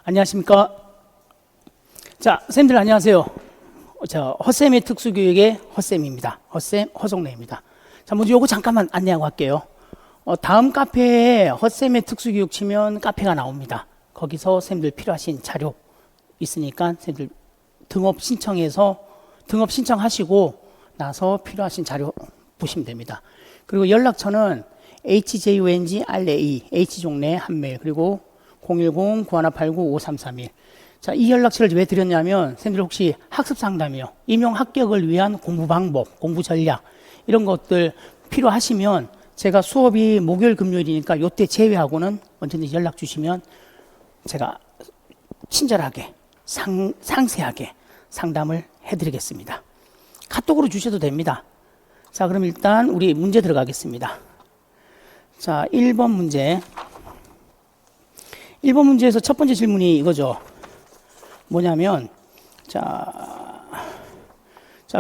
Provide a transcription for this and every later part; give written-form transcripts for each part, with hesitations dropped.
안녕하십니까. 자, 선생님들 안녕하세요. 허쌤의 특수교육의 허쌤입니다. 허쌤 허성래입니다. 자, 먼저 요거 잠깐만 안내하고 할게요. 다음 카페에 허쌤의 특수교육 치면 카페가 나옵니다. 거기서 선생님들 필요하신 자료 있으니까 선생님들 등업 신청하시고 나서 필요하신 자료 보시면 됩니다. 그리고 연락처는 HJONG-RAE, H종래 한메일, 그리고 010-9189-5331. 자, 이 연락처를 왜 드렸냐면, 선생님들 혹시 학습 상담이요, 임용 합격을 위한 공부 방법, 공부 전략, 이런 것들 필요하시면, 제가 수업이 목요일, 금요일이니까 요때 제외하고는 언제든지 연락 주시면 제가 친절하게, 상세하게 상담을 해드리겠습니다. 카톡으로 주셔도 됩니다. 자, 그럼 일단 우리 문제 들어가겠습니다. 자, 1번 문제. 1번 문제에서 첫 번째 질문이 이거죠. 뭐냐면, 자,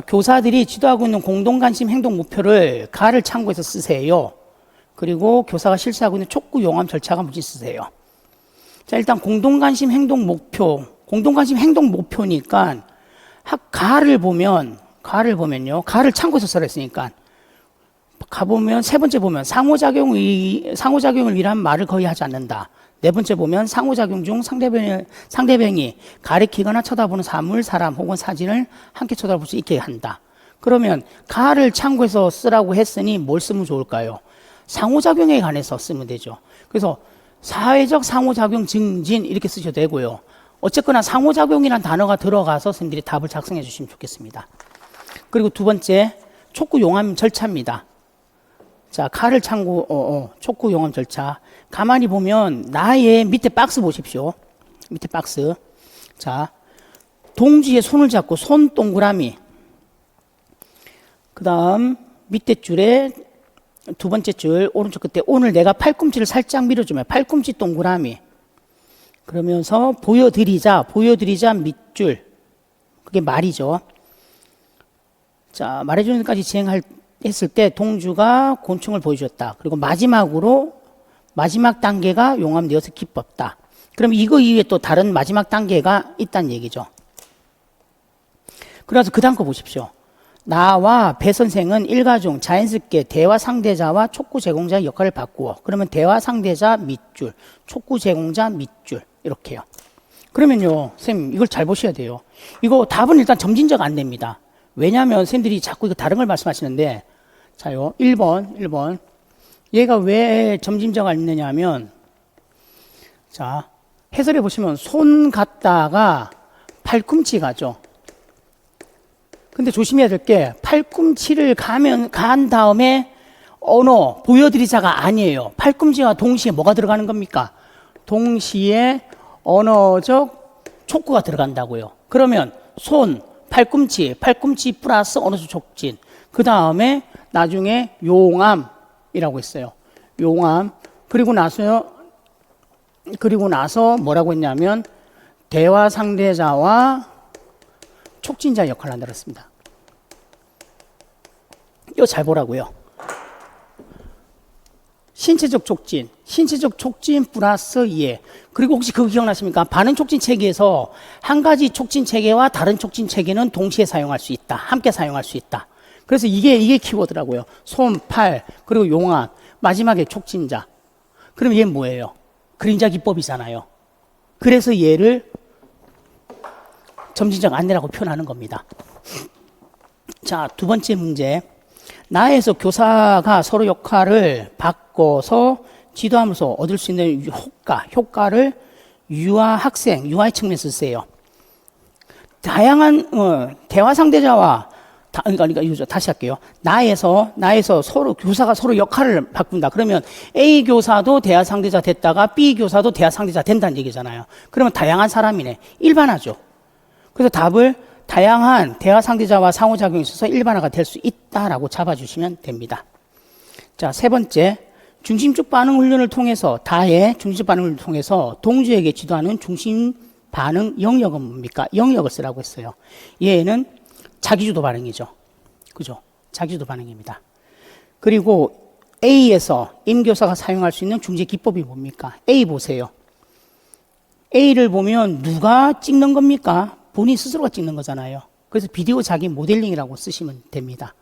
교사들이 지도하고 있는 공동관심 행동 목표를 가를 참고해서 쓰세요. 그리고 교사가 실시하고 있는 촉구 용암 절차가 뭔지 쓰세요. 자, 일단 공동관심 행동 목표니까 가를 보면요. 가를 참고해서 쓰라 했으니까 가보면 세 번째 보면 상호작용을 위한 말을 거의 하지 않는다. 네 번째 보면 상호작용 중 상대방이 가리키거나 쳐다보는 사물, 사람 혹은 사진을 함께 쳐다볼 수 있게 한다. 그러면 가를 참고해서 쓰라고 했으니 뭘 쓰면 좋을까요? 상호작용에 관해서 쓰면 되죠. 그래서 사회적 상호작용 증진 이렇게 쓰셔도 되고요. 어쨌거나 상호작용이라는 단어가 들어가서 선생님들이 답을 작성해 주시면 좋겠습니다. 그리고 두 번째, 촉구 용암 절차입니다. 자, 가를 촉구 용암 절차. 가만히 보면 나의 밑에 박스 보십시오. 밑에 박스. 자, 동지의 손을 잡고 손 동그라미. 그 다음 밑에 줄에 두 번째 줄 오른쪽 끝에 오늘 내가 팔꿈치를 살짝 밀어주면 팔꿈치 동그라미. 그러면서 보여드리자 밑줄. 그게 말이죠. 자, 말해주는 데까지 했을 때 동주가 곤충을 보여주었다. 그리고 마지막 단계가 용암되어서 기뻤다. 그럼 이거 이후에 또 다른 마지막 단계가 있다는 얘기죠. 그래서 그 다음 거 보십시오. 나와 배 선생은 일가 중 자연스럽게 대화 상대자와 촉구 제공자의 역할을 바꾸어. 그러면 대화 상대자 밑줄, 촉구 제공자 밑줄 이렇게요. 그러면요, 선생님 이걸 잘 보셔야 돼요. 이거 답은 일단 점진적 안 됩니다. 왜냐하면 선생님들이 자꾸 이거 다른 걸 말씀하시는데, 자요, 1번. 얘가 왜 점진적 안 있느냐 하면, 자, 해설해 보시면 손 갔다가 팔꿈치 가죠. 근데 조심해야 될 게 팔꿈치를 간 다음에 언어, 보여드리자가 아니에요. 팔꿈치와 동시에 뭐가 들어가는 겁니까? 동시에 언어적 촉구가 들어간다고요. 그러면 손, 팔꿈치 플러스 언어적 촉진. 그 다음에 나중에 용암이라고 했어요. 용암. 그리고 나서 뭐라고 했냐면 대화 상대자와 촉진자 역할을 한다고 했습니다. 이거 잘 보라고요. 신체적 촉진 플러스 이해. 그리고 혹시 그거 기억나십니까? 반응 촉진 체계에서 한 가지 촉진 체계와 다른 촉진 체계는 동시에 사용할 수 있다. 함께 사용할 수 있다. 그래서 이게 키워드라고요. 손, 팔, 그리고 용암, 마지막에 촉진자. 그럼 얘는 뭐예요? 그림자 기법이잖아요. 그래서 얘를 점진적 안내라고 표현하는 겁니다. 자, 두 번째 문제. 나에서 교사가 서로 역할을 바꿔서 지도하면서 얻을 수 있는 효과를 유아의 측면에서 쓰세요. 다양한 대화 상대자와 그러니까 다시 할게요. 나에서 서로 교사가 서로 역할을 바꾼다. 그러면 A 교사도 대화 상대자 됐다가 B 교사도 대화 상대자 된다는 얘기잖아요. 그러면 다양한 사람이네. 일반화죠. 그래서 답을 다양한 대화 상대자와 상호작용이 있어서 일반화가 될 수 있다라고 잡아주시면 됩니다. 자, 세 번째. 중심적 반응 훈련을 통해서 동주에게 지도하는 중심 반응 영역은 뭡니까? 영역을 쓰라고 했어요. 얘는 자기주도 반응이죠. 그죠? 자기주도 반응입니다. 그리고 A에서 임교사가 사용할 수 있는 중재 기법이 뭡니까? A 보세요. A를 보면 누가 찍는 겁니까? 본인 스스로가 찍는 거잖아요. 그래서 비디오 자기 모델링이라고 쓰시면 됩니다.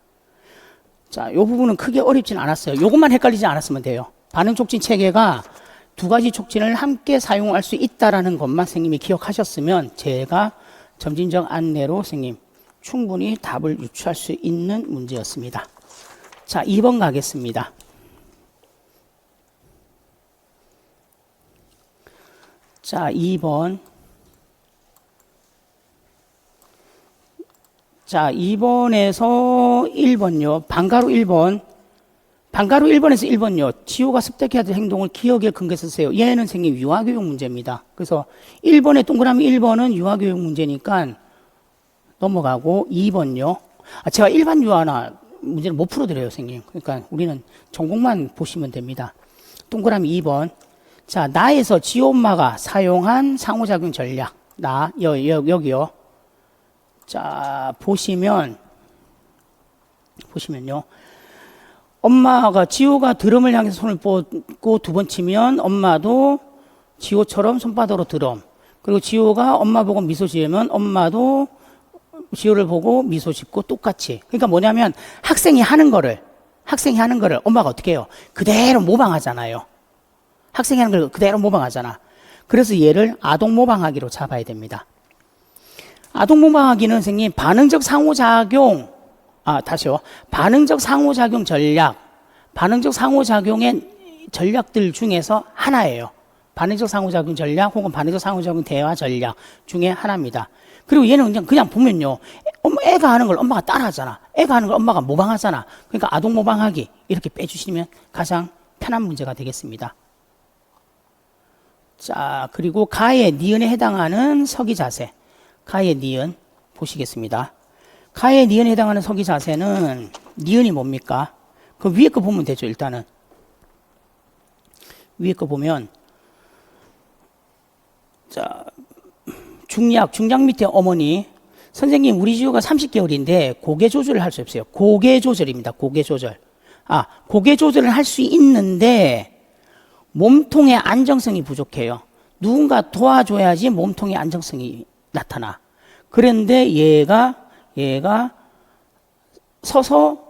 자, 이 부분은 크게 어렵진 않았어요. 이것만 헷갈리지 않았으면 돼요. 반응 촉진 체계가 두 가지 촉진을 함께 사용할 수 있다라는 것만 선생님이 기억하셨으면 제가 점진적 안내로 선생님 충분히 답을 유추할 수 있는 문제였습니다. 자, 2번 가겠습니다. 자, 2번. 자, 2번에서 1번요. 방가루 1번. 방가루 1번에서 1번요. 지호가 습득해야 될 행동을 기억에 근거해서 쓰세요. 얘는 선생님 유아교육 문제입니다. 그래서 1번에 동그라미 1번은 유아교육 문제니까 넘어가고 2번요. 제가 일반 유아나 문제를 못 풀어드려요, 선생님. 그러니까 우리는 전공만 보시면 됩니다. 동그라미 2번. 자, 나에서 지호 엄마가 사용한 상호작용 전략. 여기요. 자, 보시면요. 엄마가, 지호가 드럼을 향해서 손을 뻗고 두 번 치면 엄마도 지호처럼 손바닥으로 드럼. 그리고 지호가 엄마 보고 미소 지으면 엄마도 지호를 보고 미소 짓고 똑같이. 그러니까 뭐냐면 학생이 하는 거를 엄마가 어떻게 해요? 그대로 모방하잖아요. 학생이 하는 걸 그대로 모방하잖아. 그래서 얘를 아동 모방하기로 잡아야 됩니다. 아동 모방하기는 선생님 반응적 상호작용, 반응적 상호작용 전략, 반응적 상호작용의 전략들 중에서 하나예요. 반응적 상호작용 전략 혹은 반응적 상호작용 대화 전략 중에 하나입니다. 그리고 얘는 그냥 보면요. 애가 하는 걸 엄마가 따라하잖아. 애가 하는 걸 엄마가 모방하잖아. 그러니까 아동 모방하기 이렇게 빼주시면 가장 편한 문제가 되겠습니다. 자, 그리고 가의 니은에 해당하는 서기 자세. 가의 니은 보시겠습니다. 가의 니은에 해당하는 서기 자세는 니은이 뭡니까? 그 위에 거 보면 되죠. 일단은 위에 거 보면 자, 중약 밑에 어머니. 선생님 우리 지호가 30개월인데 고개 조절을 할 수 없어요. 고개 조절입니다. 고개 조절. 고개 조절을 할 수 있는데 몸통의 안정성이 부족해요. 누군가 도와줘야지 몸통의 안정성이 나타나. 그런데 얘가 서서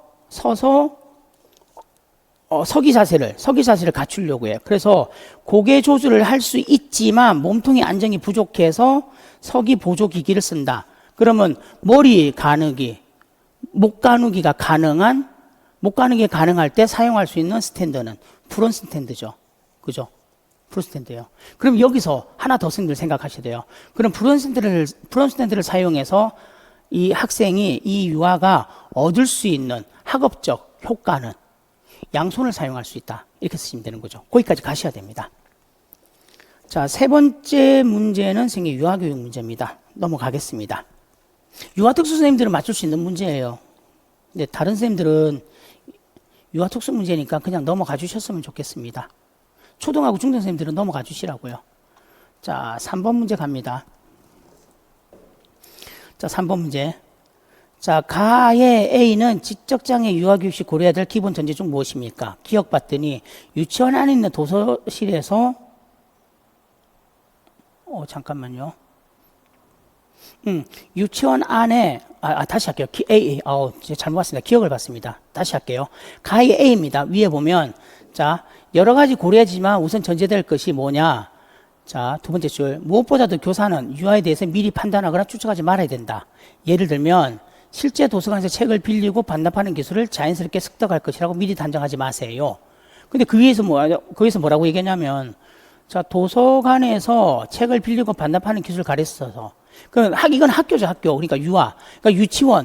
서기 자세를 갖추려고 해요. 그래서 고개 조절을 할 수 있지만 몸통의 안정이 부족해서 서기 보조 기기를 쓴다. 그러면 머리 가누기, 목 가누기가 가능할 때 사용할 수 있는 스탠드는 프론 스탠드죠. 그죠? 프론 스탠드예요. 그럼 여기서 하나 더 선생님들 생각하셔야 돼요. 그럼 프론 스탠드를 사용해서 이 학생이, 이 유아가 얻을 수 있는 학업적 효과는 양손을 사용할 수 있다. 이렇게 쓰시면 되는 거죠. 거기까지 가셔야 됩니다. 자, 세 번째 문제는 선생님 유아교육 문제입니다. 넘어가겠습니다. 유아특수 선생님들은 맞출 수 있는 문제예요. 근데 다른 선생님들은 유아특수 문제니까 그냥 넘어가 주셨으면 좋겠습니다. 초등하고 중등 선생님들은 넘어가 주시라고요. 자, 3번 문제 갑니다. 자, 3번 문제. 자, 가의 A는 지적장애 유아교육 시 고려해야 될 기본 전제 중 무엇입니까? 기억봤더니 유치원 안에 있는 도서실에서 잠깐만요. 유치원 안에 다시 할게요. 잘못 봤습니다. 기억을 봤습니다. 다시 할게요. 가의 A입니다. 위에 보면 자, 여러 가지 고려하지만 우선 전제될 것이 뭐냐? 자, 두 번째 줄. 무엇보다도 교사는 유아에 대해서 미리 판단하거나 추측하지 말아야 된다. 예를 들면 실제 도서관에서 책을 빌리고 반납하는 기술을 자연스럽게 습득할 것이라고 미리 단정하지 마세요. 근데 거기에서 뭐라고 얘기했냐면 자, 도서관에서 책을 빌리고 반납하는 기술을 가르쳐서 이건 학교죠, 학교. 그러니까 그러니까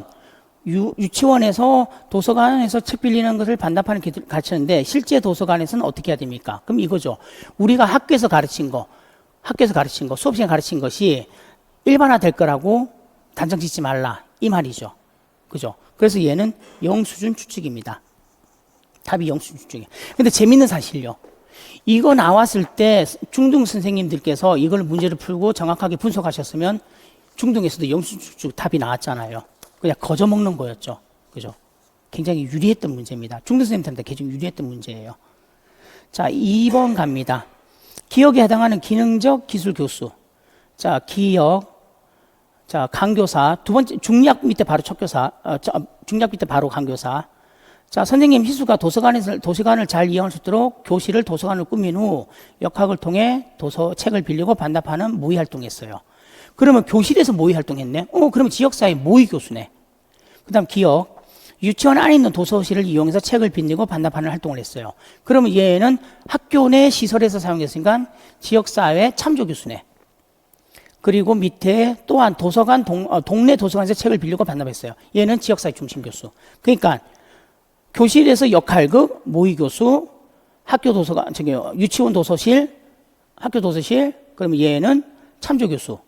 유치원에서 도서관에서 책 빌리는 것을 반납하는 기술을 가르치는데 실제 도서관에서는 어떻게 해야 됩니까? 그럼 이거죠. 우리가 학교에서 가르친 거, 수업 시간에 가르친 것이 일반화 될 거라고 단정 짓지 말라. 이 말이죠. 그죠? 그래서 얘는 영수준 추측입니다. 답이 영수준 추측이에요. 근데 재밌는 사실요. 이거 나왔을 때 중등 선생님들께서 이걸 문제를 풀고 정확하게 분석하셨으면 중등에서도 영수준 추측 답이 나왔잖아요. 그냥 거저먹는 거였죠. 그죠? 굉장히 유리했던 문제입니다. 중등 선생님들한테 굉장히 유리했던 문제예요. 자, 2번 갑니다. 기억에 해당하는 기능적 기술 교수. 자, 기역. 자, 강교사. 두 번째, 중약 밑에 바로 척교사. 중약 밑에 바로 강교사. 자, 선생님 희수가 도서관을 잘 이용할 수 있도록 교실을 도서관을 꾸민 후 역학을 통해 책을 빌리고 반납하는 모의 활동했어요. 그러면 교실에서 모의 활동했네? 그러면 지역사회 모의 교수네. 그 다음 기역. 유치원 안에 있는 도서실을 이용해서 책을 빌리고 반납하는 활동을 했어요. 그러면 얘는 학교 내 시설에서 사용했으니까 지역사회 참조 교수네. 그리고 밑에 또한 도서관, 동네 도서관에서 책을 빌리고 반납했어요. 얘는 지역사회 중심 교수. 그러니까 교실에서 역할극, 모의교수, 학교 도서관, 유치원 도서실, 학교 도서실, 그러면 얘는 참조교수,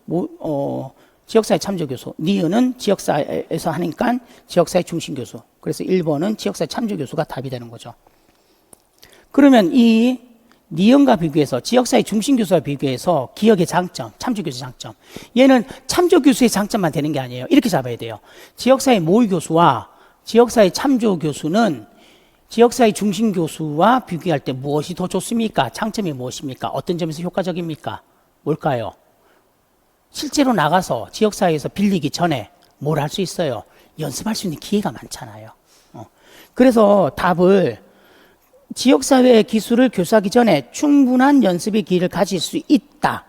지역사회 참조교수. 니은은 지역사회에서 하니까 지역사회 중심교수. 그래서 1번은 지역사회 참조교수가 답이 되는 거죠. 그러면 이 니은과 비교해서 지역사회 중심교수와 비교해서 기역의 장점, 참조교수의 장점. 얘는 참조교수의 장점만 되는 게 아니에요. 이렇게 잡아야 돼요. 지역사회 모의교수와 지역사회 참조교수는 지역사회 중심교수와 비교할 때 무엇이 더 좋습니까? 장점이 무엇입니까? 어떤 점에서 효과적입니까? 뭘까요? 실제로 나가서 지역사회에서 빌리기 전에 뭘 할 수 있어요? 연습할 수 있는 기회가 많잖아요. 그래서 답을 지역사회 기술을 교수하기 전에 충분한 연습의 기회를 가질 수 있다.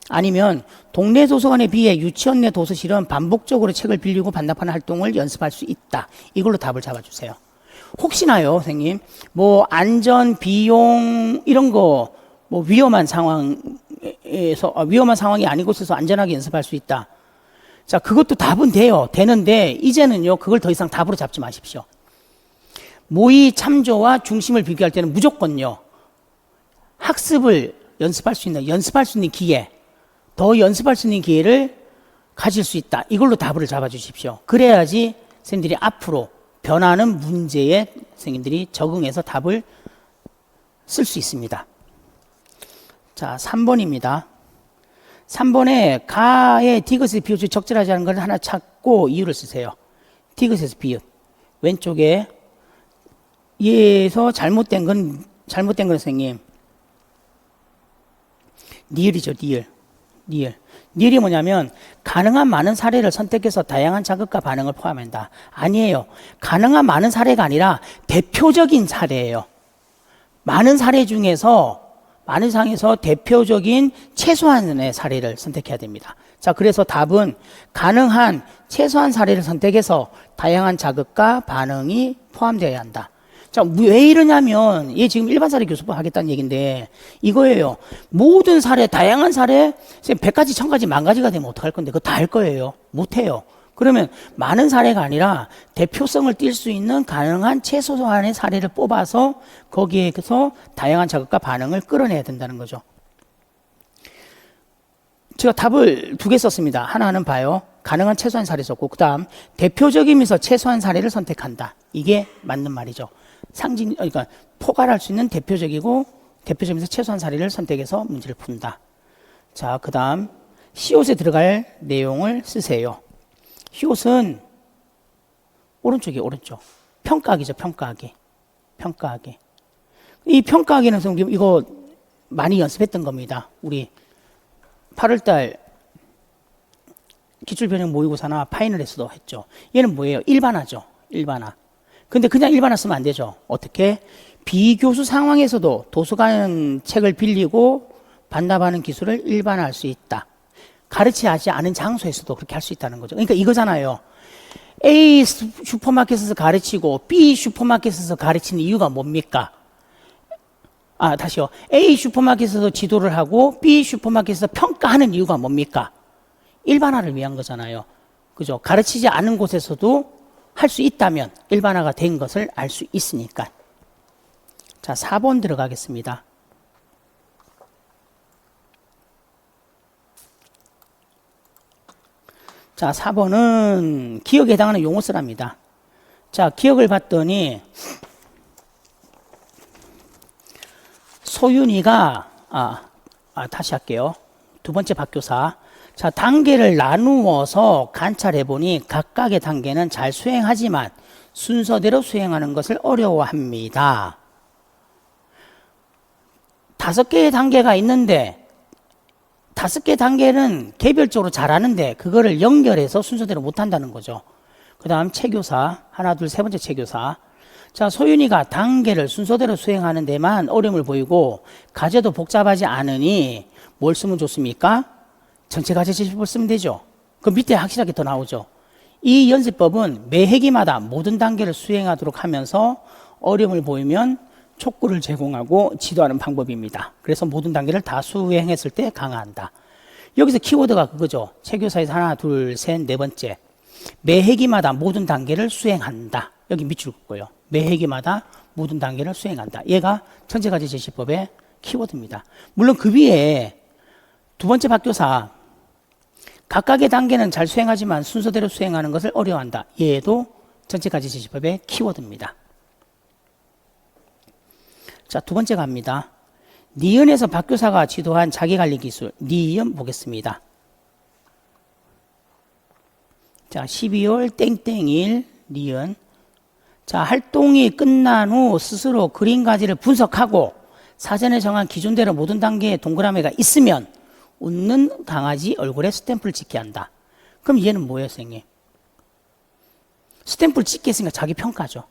아니면 동네 도서관에 비해 유치원 내 도서실은 반복적으로 책을 빌리고 반납하는 활동을 연습할 수 있다. 이걸로 답을 잡아주세요. 혹시나요, 선생님, 안전, 비용 이런 거 위험한 상황이 아닌 곳에서 안전하게 연습할 수 있다. 자, 그것도 답은 돼요. 되는데 이제는요, 그걸 더 이상 답으로 잡지 마십시오. 모의 참조와 중심을 비교할 때는 무조건요, 학습을 연습할 수 있는 기회, 더 연습할 수 있는 기회를 가질 수 있다. 이걸로 답을 잡아주십시오. 그래야지 선생님들이 앞으로 변하는 문제에 선생님들이 적응해서 답을 쓸 수 있습니다. 자, 3번입니다. 3번에 가의 디귿의 비읍이 적절하지 않은 걸 하나 찾고 이유를 쓰세요. 디귿에서 비읍. 왼쪽에 얘에서 잘못된 건 선생님. 니을이죠, 니을. 니을이 뭐냐면 가능한 많은 사례를 선택해서 다양한 자극과 반응을 포함한다. 아니에요. 가능한 많은 사례가 아니라 대표적인 사례예요. 많은 사례 중에서 대표적인 최소한의 사례를 선택해야 됩니다. 자, 그래서 답은 가능한 최소한 사례를 선택해서 다양한 자극과 반응이 포함되어야 한다. 자, 왜 이러냐면 얘 지금 일반 사례 교수법 하겠다는 얘기인데 이거예요. 모든 사례, 다양한 사례, 100가지, 1000가지, 10,000가지가 되면 어떡할 건데 그거 다 할 거예요. 못해요. 그러면 많은 사례가 아니라 대표성을 띌 수 있는 가능한 최소한의 사례를 뽑아서 거기에서 다양한 자극과 반응을 끌어내야 된다는 거죠. 제가 답을 2개 썼습니다. 하나는 봐요. 가능한 최소한 사례 썼고, 그 다음 대표적이면서 최소한 사례를 선택한다. 이게 맞는 말이죠. 그러니까 포괄할 수 있는 대표적이면서 최소한 사례를 선택해서 문제를 푼다. 자, 그 다음 시옷에 들어갈 내용을 쓰세요. 시옷은 오른쪽이 오른쪽. 평가하기죠, 평가하기. 이 평가하기는 선생님 이거 많이 연습했던 겁니다. 우리 8월달 기출변형 모의고사나 파이널에서도 했죠. 얘는 뭐예요? 일반화죠. 일반화. 근데 그냥 일반화 쓰면 안 되죠. 어떻게? 비교수 상황에서도 도서관 책을 빌리고 반납하는 기술을 일반화할 수 있다. 가르치지 않은 장소에서도 그렇게 할 수 있다는 거죠. 그러니까 이거잖아요. A 슈퍼마켓에서 가르치고 B 슈퍼마켓에서 가르치는 이유가 뭡니까? 다시요. A 슈퍼마켓에서 지도를 하고 B 슈퍼마켓에서 평가하는 이유가 뭡니까? 일반화를 위한 거잖아요. 그죠? 가르치지 않은 곳에서도 할 수 있다면 일반화가 된 것을 알 수 있으니까. 자, 4번 들어가겠습니다. 자, 4번은 기억에 해당하는 용어쓰랍니다. 자, 기억을 봤더니 소윤이가 다시 할게요. 두 번째 박교사. 자, 단계를 나누어서 관찰해 보니 각각의 단계는 잘 수행하지만 순서대로 수행하는 것을5개의 단계가 있는데 5개 단계는 개별적으로 잘하는데 그거를 연결해서 순서대로 못한다는 거죠. 그 다음 체교사, 하나, 둘, 세 번째 체교사. 자, 소윤이가 단계를 순서대로 수행하는 데만 어려움을 보이고 과제도 복잡하지 않으니 뭘 쓰면 좋습니까? 전체 과제 제시법을 쓰면 되죠. 그 밑에 확실하게 더 나오죠. 이 연습법은 매 회기마다 모든 단계를 수행하도록 하면서 어려움을 보이면 촉구를 제공하고 지도하는 방법입니다. 그래서 모든 단계를 다 수행했을 때 강화한다. 여기서 키워드가 그거죠. 체교사에서 하나, 둘, 셋, 네 번째. 매 회기마다 모든 단계를 수행한다. 여기 밑줄 긋고요. 매 회기마다 모든 단계를 수행한다. 얘가 전체 과제 제시법의 키워드입니다. 물론 그 위에 두 번째 박교사 각각의 단계는 잘 수행하지만 순서대로 수행하는 것을 어려워한다. 얘도 전체 과제 제시법의 키워드입니다. 자, 두 번째 갑니다. 니은에서 박교사가 지도한 자기관리 기술. 니은 보겠습니다. 자, 12월 땡땡일 니은. 자, 활동이 끝난 후 스스로 그림 가지를 분석하고 사전에 정한 기준대로 모든 단계에 동그라미가 있으면 웃는 강아지 얼굴에 스탬프를 찍게 한다. 그럼 얘는 뭐예요, 선생님? 스탬프를 찍게 했으니까 자기 평가죠.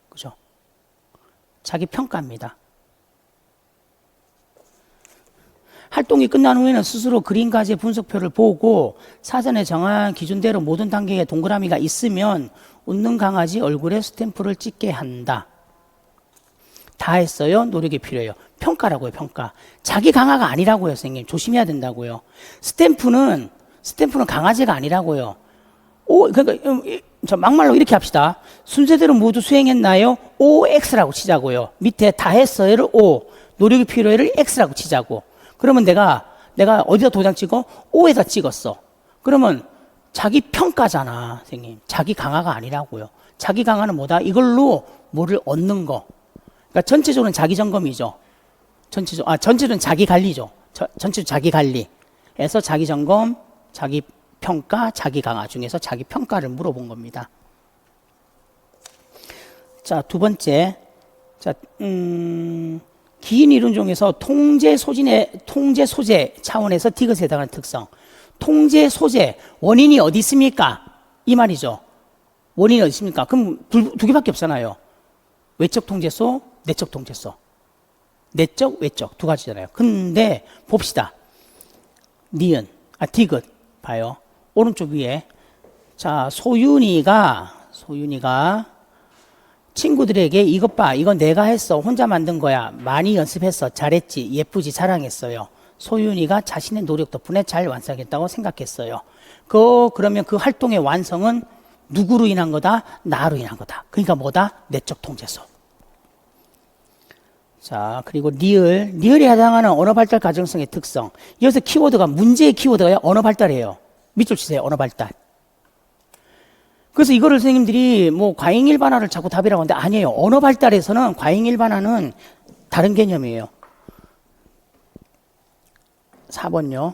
그죠? 자기 평가입니다. 활동이 끝난 후에는 스스로 그림 가지의 분석표를 보고 사전에 정한 기준대로 모든 단계에 동그라미가 있으면 웃는 강아지 얼굴에 스탬프를 찍게 한다. 다 했어요? 노력이 필요해요. 평가라고요, 평가. 자기 강화가 아니라고요, 선생님. 조심해야 된다고요. 스탬프는 강아지가 아니라고요. 그러니까 저 막말로 이렇게 합시다. 순서대로 모두 수행했나요? OX라고 치자고요. 밑에 다 했어요를 O, 노력이 필요해를 X라고 치자고. 그러면 내가 어디다 도장 찍어? O에다 찍었어. 그러면 자기 평가잖아, 선생님. 자기 강화가 아니라고요. 자기 강화는 뭐다? 이걸로 뭐를 얻는 거. 그러니까 전체적으로는 자기 점검이죠. 전체적으로는 자기 관리죠. 전체적으로 자기 관리에서 자기 점검, 자기 평가, 자기 강화 중에서 자기 평가를 물어본 겁니다. 자, 두 번째. 자, 기인 이론 중에서 통제 소재 차원에서 디귿에 해당하는 특성. 통제 소재, 원인이 어디 있습니까? 이 말이죠. 원인이 어디 있습니까? 그럼 두 개밖에 없잖아요. 외적 통제소, 내적 통제소. 내적, 외적 두 가지잖아요. 근데 봅시다. 니은, 디귿 봐요. 오른쪽 위에. 자, 소윤이가 친구들에게 이것 봐, 이건 내가 했어, 혼자 만든 거야, 많이 연습했어, 잘했지, 예쁘지, 자랑했어요. 소윤이가 자신의 노력 덕분에 잘 완성했다고 생각했어요. 그러면 그 활동의 완성은 누구로 인한 거다? 나로 인한 거다. 그러니까 뭐다? 내적 통제소. 자, 그리고 리을에 해당하는 언어 발달 가정성의 특성. 여기서 문제의 키워드가 언어 발달이에요. 밑줄 치세요, 언어 발달. 그래서 이거를 선생님들이 과잉 일반화를 자꾸 답이라고 하는데 아니에요. 언어 발달에서는 과잉 일반화는 다른 개념이에요. 4번요.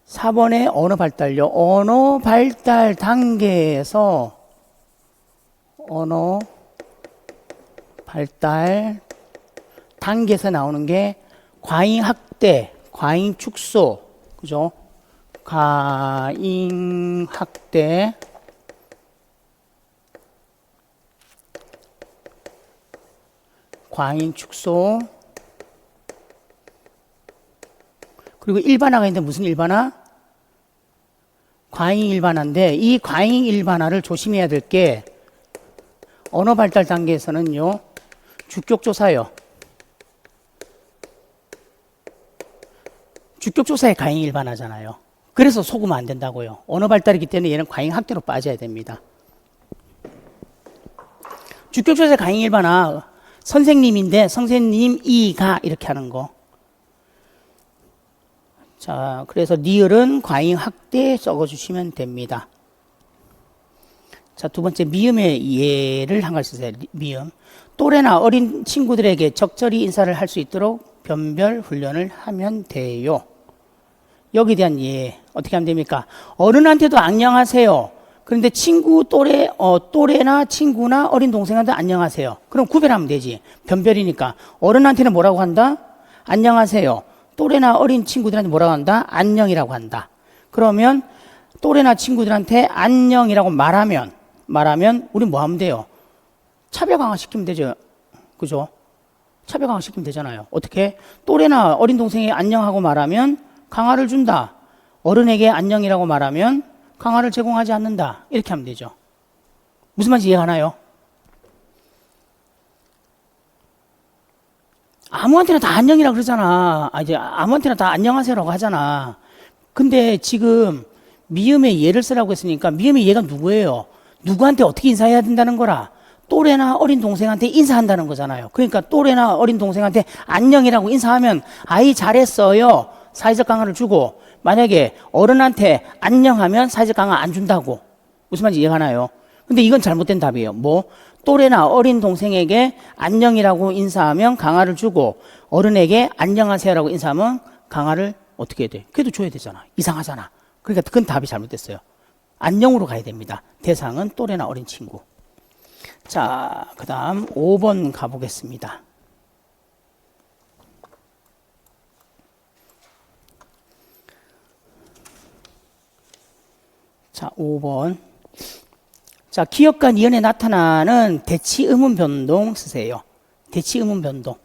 4번의 언어 발달요. 언어 발달 단계에서 나오는 게 과잉 학대, 과잉 축소, 그죠? 과잉 학대, 과잉 축소, 그리고 일반화가 있는데 무슨 일반화? 과잉 일반화인데 이 과잉 일반화를 조심해야 될 게 언어 발달 단계에서는요, 주격조사요. 주격조사의 과잉 일반화잖아요. 그래서 속으면 안 된다고요. 언어 발달이기 때문에 얘는 과잉 학대로 빠져야 됩니다. 주격조사의 과잉 일반화, 선생님인데 선생님이가 이렇게 하는 거. 자, 그래서 리을은 과잉 학대 적어주시면 됩니다. 자, 두 번째 미음의 예를 한 가지 쓰세요. 미음. 또래나 어린 친구들에게 적절히 인사를 할 수 있도록 변별 훈련을 하면 돼요. 여기에 대한 예, 어떻게 하면 됩니까? 어른한테도 안녕하세요. 그런데 또래나 친구나 어린 동생한테 안녕하세요. 그럼 구별하면 되지. 변별이니까. 어른한테는 뭐라고 한다? 안녕하세요. 또래나 어린 친구들한테 뭐라고 한다? 안녕이라고 한다. 그러면 또래나 친구들한테 안녕이라고 말하면 우리 뭐 하면 돼요? 차별 강화시키면 되죠. 그죠? 차별 강화시키면 되잖아요. 어떻게? 또래나 어린 동생에게 안녕하고 말하면 강화를 준다. 어른에게 안녕이라고 말하면 강화를 제공하지 않는다. 이렇게 하면 되죠. 무슨 말인지 이해가나요? 아무한테나 다 안녕이라고 그러잖아. 이제 아무한테나 다 안녕하세요라고 하잖아. 근데 지금 미음의 예를 쓰라고 했으니까 미음의 예가 누구예요? 누구한테 어떻게 인사해야 된다는 거라? 또래나 어린 동생한테 인사한다는 거잖아요. 그러니까 또래나 어린 동생한테 안녕이라고 인사하면 아이 잘했어요. 사회적 강화를 주고, 만약에 어른한테 안녕하면 사회적 강화 안 준다고. 무슨 말인지 이해가나요? 근데 이건 잘못된 답이에요. 뭐? 또래나 어린 동생에게 안녕이라고 인사하면 강화를 주고, 어른에게 안녕하세요라고 인사하면 강화를 어떻게 해야 돼? 그래도 줘야 되잖아. 이상하잖아. 그러니까 그건 답이 잘못됐어요. 안녕으로 가야 됩니다. 대상은 또래나 어린 친구. 자, 그 다음 5번 가보겠습니다. 자, 5번. 자, 기역과 니은에 나타나는 대치 의문 변동 쓰세요. 대치 의문 변동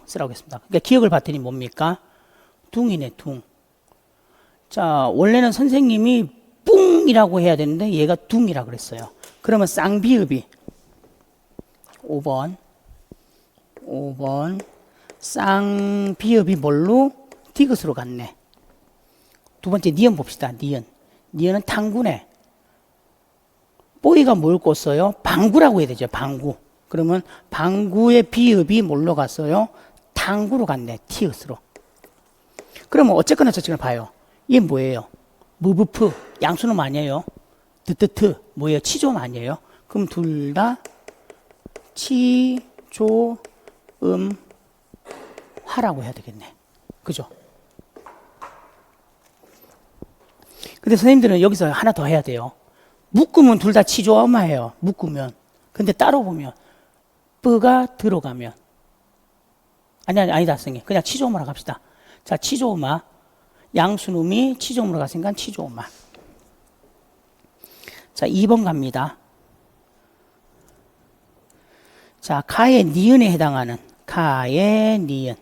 쓰라고 했습니다. 그러니까 기역을 봤더니 뭡니까? 둥이네, 둥. 자, 원래는 선생님이 뿡이라고 해야 되는데 얘가 둥이라고 그랬어요. 그러면 쌍비읍이 5번 쌍비읍이 뭘로? 디귿으로 갔네. 두 번째 니은 봅시다. 니은은 탕구네. 뽀이가 뭘 꿨어요? 방구라고 해야 되죠. 방구. 그러면 방구의 비읍이 뭘로 갔어요? 탕구로 갔네. 티읕으로. 그러면 어쨌거나 저쪽을 봐요. 얘 뭐예요? 무브프 양수놈 아니에요? 드뜨트 뭐예요? 치조음 아니에요? 그럼 둘 다 치조음 화라고 해야 되겠네. 그죠? 근데 선생님들은 여기서 하나 더 해야 돼요. 묶으면 둘 다 치조음화예요. 묶으면. 근데 따로 보면 뿌가 들어가면 아니다 선생님. 그냥 치조음화로 갑시다. 자, 치조음화. 양수놈이 치조음으로 갔으니까 치조음화. 자, 2번 갑니다. 자, 가의 니은에 해당하는 가의 니은.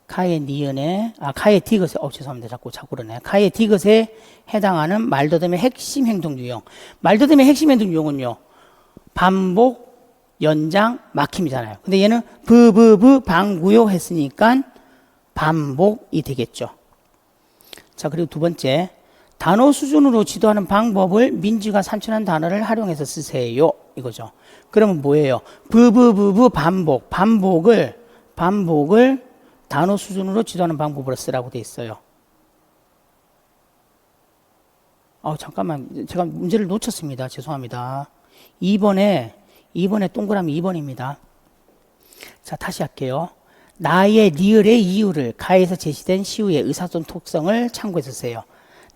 가의 니은에, 가의 디귿에, 죄송합니다. 자꾸 그러네. 가의 디귿에 해당하는 말더듬의 핵심 행동 유형. 말더듬의 핵심 행동 유형은요, 반복, 연장, 막힘이잖아요. 근데 얘는 방구요 했으니까 반복이 되겠죠. 자, 그리고 두 번째. 단어 수준으로 지도하는 방법을 민지가 산출한 단어를 활용해서 쓰세요. 이거죠. 그러면 뭐예요? 반복을 단어 수준으로 지도하는 방법으로 쓰라고 돼 있어요. 잠깐만. 제가 문제를 놓쳤습니다. 죄송합니다. 2번에 동그라미 2번입니다. 자, 다시 할게요. 나의 리을의 이유를 가에서 제시된 시우의 의사소통 특성을 참고해서 쓰세요.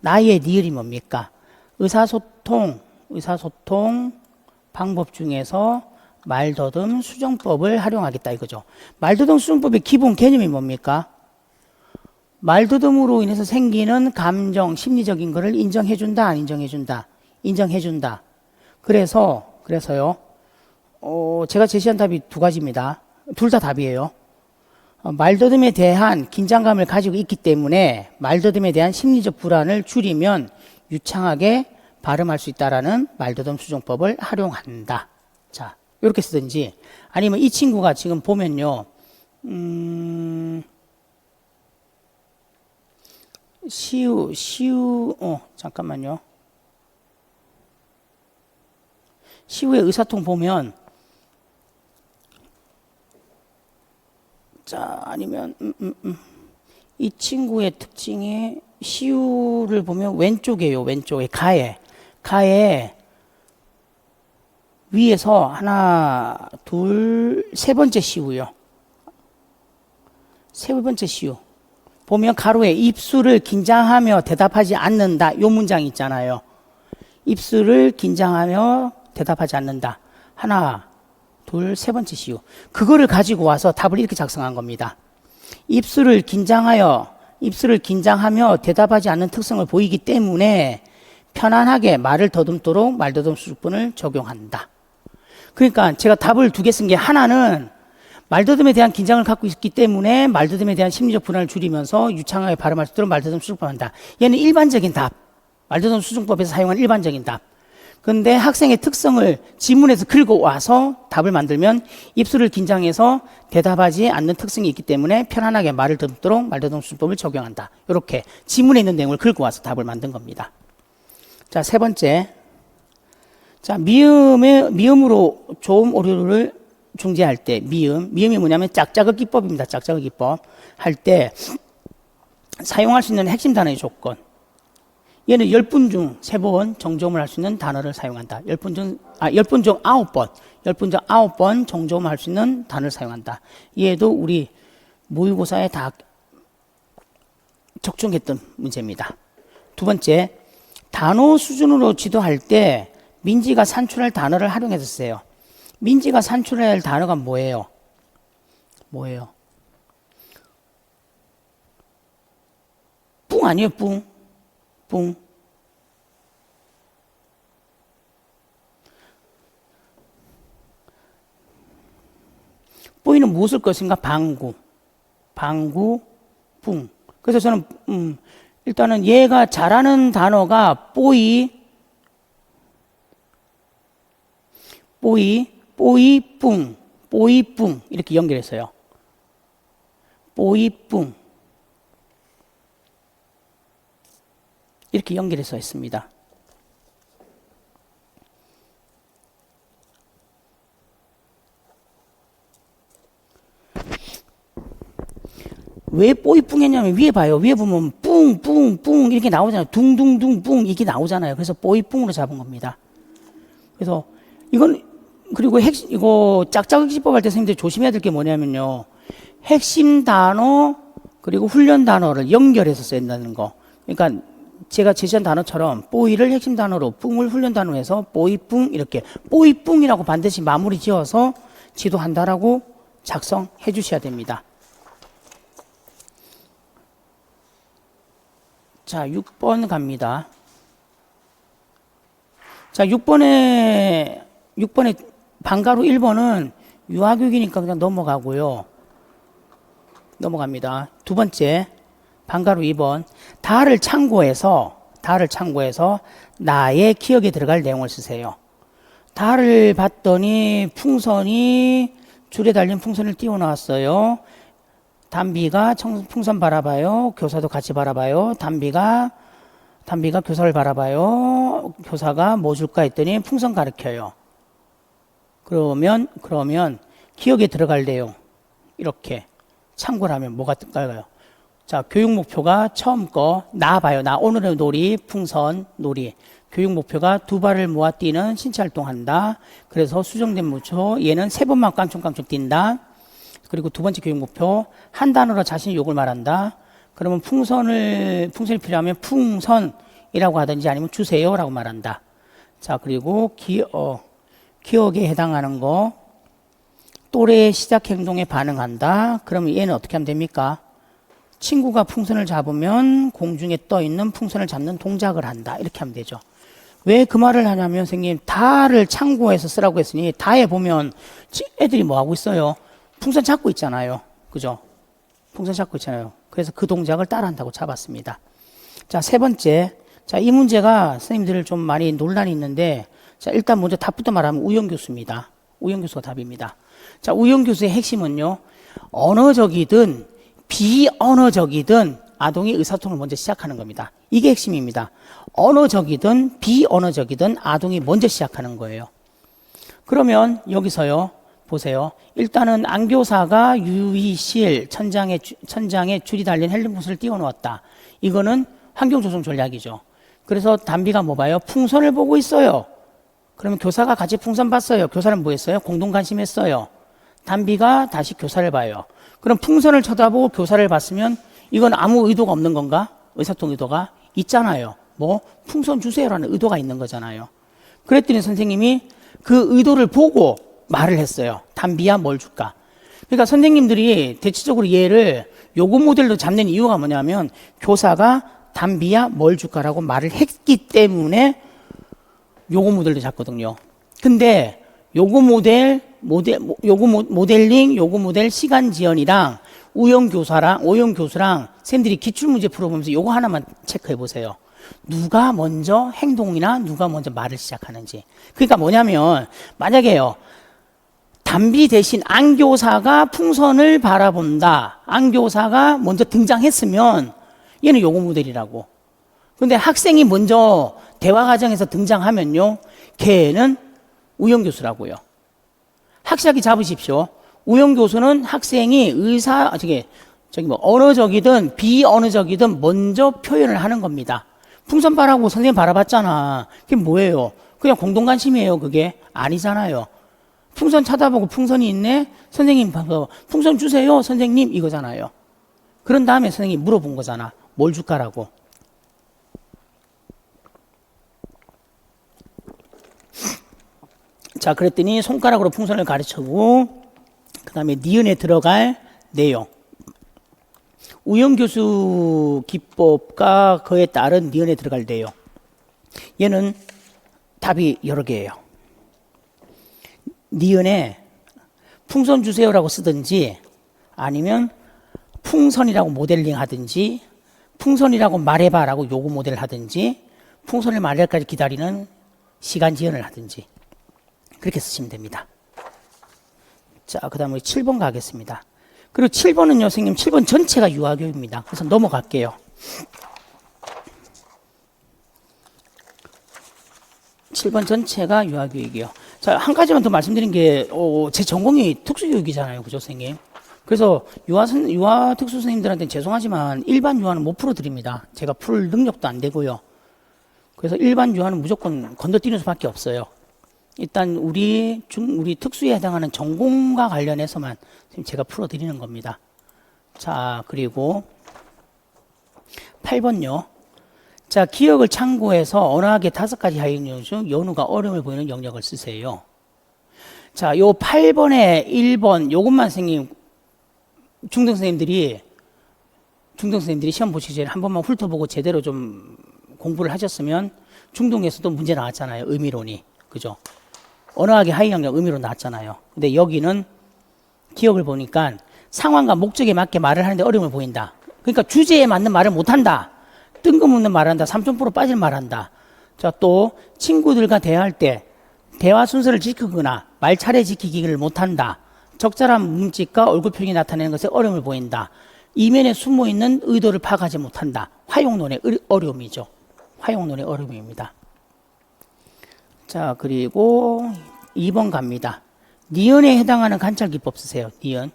나의 리을이 뭡니까? 의사소통 방법 중에서 말더듬 수정법을 활용하겠다 이거죠. 말더듬 수정법의 기본 개념이 뭡니까? 말더듬으로 인해서 생기는 감정, 심리적인 거를 인정해준다, 안 인정해준다? 인정해준다. 그래서요. 제가 제시한 답이 두 가지입니다. 둘 다 답이에요. 말더듬에 대한 긴장감을 가지고 있기 때문에 말더듬에 대한 심리적 불안을 줄이면 유창하게 발음할 수 있다라는 말더듬 수정법을 활용한다. 자, 이렇게 쓰든지 아니면 이 친구가 지금 보면요. 잠깐만요. 시우의 의사통 보면 자, 아니면 이 친구의 특징이 시우를 보면 왼쪽에 가에 위에서 하나, 둘, 세 번째 시우요. 세 번째 시우. 보면 가로에 입술을 긴장하며 대답하지 않는다. 요 문장 있잖아요. 입술을 긴장하며 대답하지 않는다. 하나, 둘, 세 번째 시유. 그거를 가지고 와서 답을 이렇게 작성한 겁니다. 입술을 긴장하며 대답하지 않는 특성을 보이기 때문에 편안하게 말을 더듬도록 말더듬 수직분을 적용한다. 그러니까 제가 답을 두 개 쓴 게 하나는 말더듬에 대한 긴장을 갖고 있기 때문에 말더듬에 대한 심리적 불안을 줄이면서 유창하게 발음할 수 있도록 말더듬 수정법을 한다. 얘는 일반적인 답. 말더듬 수정법에서 사용한 일반적인 답. 그런데 학생의 특성을 지문에서 긁어와서 답을 만들면 입술을 긴장해서 대답하지 않는 특성이 있기 때문에 편안하게 말을 듣도록 말더듬 수정법을 적용한다. 이렇게 지문에 있는 내용을 긁어와서 답을 만든 겁니다. 자, 세 번째. 자, 미음으로 조음 오류를 중재할 때, 미음이 뭐냐면 짝짝의 기법입니다. 짝짝의 기법. 할 때, 사용할 수 있는 핵심 단어의 조건. 얘는 10분 중 3번 정조음을 할 수 있는 단어를 사용한다. 10분 중 9번 정조음을 할 수 있는 단어를 사용한다. 얘도 우리 모의고사에 다 적중했던 문제입니다. 두 번째, 단어 수준으로 지도할 때 민지가 산출할 단어를 활용해서 써요. 민지가 산출할 단어가 뭐예요? 뿡 아니에요, 뿡. 뿡이는 무엇을 것인가? 방구, 뿡. 그래서 저는, 일단은 얘가 잘하는 단어가 뽀이, 뿡 이렇게 연결했어요. 뽀이뿡 이렇게 연결해서 했습니다. 왜 뽀이뿡 했냐면 위에 봐요. 위에 보면 뿡 이렇게 나오잖아요. 둥둥둥 뿡 이게 나오잖아요. 그래서 뽀이뿡으로 잡은 겁니다. 그래서 이건 그리고 이거 짝짝이 기법할 때 선생님들 조심해야 될 게 뭐냐면요. 핵심 단어 그리고 훈련 단어를 연결해서 써야 된다는 거. 그러니까 제가 제시한 단어처럼 뽀이를 핵심 단어로 뿡을 훈련 단어로 해서 뽀이뿡 이렇게 뽀이뿡이라고 반드시 마무리 지어서 지도한다라고 작성해 주셔야 됩니다. 자, 6번 갑니다. 자, 6번에 방가루 1번은 유아교육이니까 그냥 넘어가고요. 넘어갑니다. 두 번째, 방가루 2번. 다를 참고해서 나의 기억에 들어갈 내용을 쓰세요. 다를 봤더니 풍선이 줄에 달린 풍선을 띄워놨어요. 담비가 풍선 바라봐요. 교사도 같이 바라봐요. 담비가 교사를 바라봐요. 교사가 뭐 줄까 했더니 풍선 가르쳐요. 그러면 기억에 들어갈 내용 이렇게 참고를 하면 뭐가 뜰까요? 자, 교육 목표가 처음 거 나봐요. 나 오늘의 놀이 풍선 놀이. 교육 목표가 두 발을 모아 뛰는 신체 활동한다. 그래서 수정된 무초 얘는 3번만 깡총깡총 뛴다. 그리고 두 번째 교육 목표 한 단어로 자신의 욕을 말한다. 그러면 풍선이 필요하면 풍선이라고 하든지 아니면 주세요라고 말한다. 자, 그리고 기억에 해당하는 거 또래의 시작 행동에 반응한다. 그러면 얘는 어떻게 하면 됩니까? 친구가 풍선을 잡으면 공중에 떠 있는 풍선을 잡는 동작을 한다. 이렇게 하면 되죠. 왜 그 말을 하냐면 선생님 다를 참고해서 쓰라고 했으니 다에 보면 애들이 뭐 하고 있어요? 풍선 잡고 있잖아요. 그죠? 풍선 잡고 있잖아요. 그래서 그 동작을 따라한다고 잡았습니다. 자, 세 번째. 자, 이 문제가 선생님들 좀 많이 논란이 있는데 자, 일단 먼저 답부터 말하면 우영 교수입니다. 우영 교수가 답입니다. 자, 우영 교수의 핵심은요. 언어적이든 비언어적이든 아동이 의사소통을 먼저 시작하는 겁니다. 이게 핵심입니다. 언어적이든 비언어적이든 아동이 먼저 시작하는 거예요. 그러면 여기서요. 보세요. 일단은 안교사가 유의실 천장에 줄이 달린 헬륨붓을 띄워놓았다. 이거는 환경조성 전략이죠. 그래서 담비가 뭐 봐요? 풍선을 보고 있어요. 그러면 교사가 같이 풍선 봤어요. 교사는 뭐 했어요? 공동 관심했어요. 담비가 다시 교사를 봐요. 그럼 풍선을 쳐다보고 교사를 봤으면 이건 아무 의도가 없는 건가? 의사소통 의도가 있잖아요. 뭐 풍선 주세요라는 의도가 있는 거잖아요. 그랬더니 선생님이 그 의도를 보고 말을 했어요. 담비야 뭘 줄까? 그러니까 선생님들이 대체적으로 얘를 요거 모델로 잡는 이유가 뭐냐면 교사가 담비야 뭘 줄까라고 말을 했기 때문에 요거 모델로 잡거든요. 근데 요거 모델링, 요거 모델 시간 지연이랑 오영 교수랑 쌤들이 기출문제 풀어보면서 요거 하나만 체크해 보세요. 누가 먼저 행동이나 누가 먼저 말을 시작하는지. 그러니까 뭐냐면 만약에요. 담비 대신 안 교사가 풍선을 바라본다. 안 교사가 먼저 등장했으면 얘는 요거 모델이라고. 근데 학생이 먼저 대화 과정에서 등장하면요. 걔는 우영 교수라고요. 학식하기 잡으십시오. 우영 교수는 학생이 언어적이든 비언어적이든 먼저 표현을 하는 겁니다. 풍선 바라고 선생님 바라봤잖아. 그게 뭐예요? 그냥 공동관심이에요. 그게 아니잖아요. 풍선 쳐다보고 풍선이 있네? 선생님 봐서 풍선 주세요. 선생님 이거잖아요. 그런 다음에 선생님이 물어본 거잖아. 뭘 줄까라고. 자, 그랬더니 손가락으로 풍선을 가르쳐주고 그 다음에 니은에 들어갈 내용. 우영 교수 기법과 그에 따른 니은에 들어갈 내용. 얘는 답이 여러 개예요. 니은에 풍선 주세요라고 쓰든지 아니면 풍선이라고 모델링 하든지 풍선이라고 말해봐라고 요구 모델을 하든지 풍선을 말할 때까지 기다리는 시간 지연을 하든지 그렇게 쓰시면 됩니다. 자, 그 다음에 7번 가겠습니다. 그리고 7번은요, 선생님 7번 전체가 유아교육입니다. 그래서 넘어갈게요. 7번 전체가 유아교육이요. 자, 한 가지만 더 말씀드린 게, 제 전공이 특수교육이잖아요. 그죠, 선생님? 그래서 유아 특수 선생님들한테는 죄송하지만 일반 유아는 못 풀어드립니다. 제가 풀 능력도 안 되고요. 그래서 일반 유아는 무조건 건너뛰는 수밖에 없어요. 일단 우리 특수에 해당하는 전공과 관련해서만 제가 풀어드리는 겁니다. 자, 그리고 8번요. 자, 기억을 참고해서 언어학의 5가지 하이응용 중 연우가 어려움을 보이는 영역을 쓰세요. 자, 요 8번에 1번 요것만 선생님 중등선생님들이 시험 보시기 전에 한 번만 훑어보고 제대로 좀 공부를 하셨으면 중등에서도 문제 나왔잖아요. 의미론이. 그죠? 언어학의 하이응용 의미로 나왔잖아요. 근데 여기는 기억을 보니까 상황과 목적에 맞게 말을 하는데 어려움을 보인다. 그러니까 주제에 맞는 말을 못한다. 뜬금없는 말을 한다. 3,000% 빠질 말한다. 자, 또 친구들과 대화할 때 대화 순서를 지키거나 말 차례 지키기를 못한다. 적절한 몸짓과 얼굴 표정이 나타내는 것에 어려움을 보인다. 이면에 숨어있는 의도를 파악하지 못한다. 화용론의 어려움이죠. 화용론의 어려움입니다. 자, 그리고 2번 갑니다. 니은에 해당하는 관찰기법 쓰세요. 니은.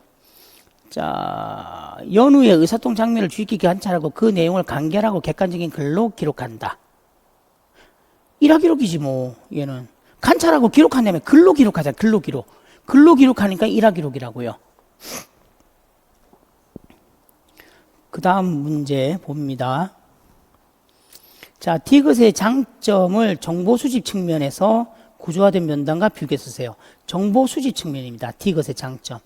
자, 연우의 의사소통 장면을 주의 깊게 관찰하고 그 내용을 간결하고 객관적인 글로 기록한다. 일화기록이지 뭐 얘는. 관찰하고 기록한 다음에 글로 기록하자. 글로 기록. 글로 기록하니까 일화기록이라고요. 그 다음 문제 봅니다. 자, 디귿의 장점을 정보 수집 측면에서 구조화된 면담과 비교해 쓰세요. 정보 수집 측면입니다. 디귿의 장점.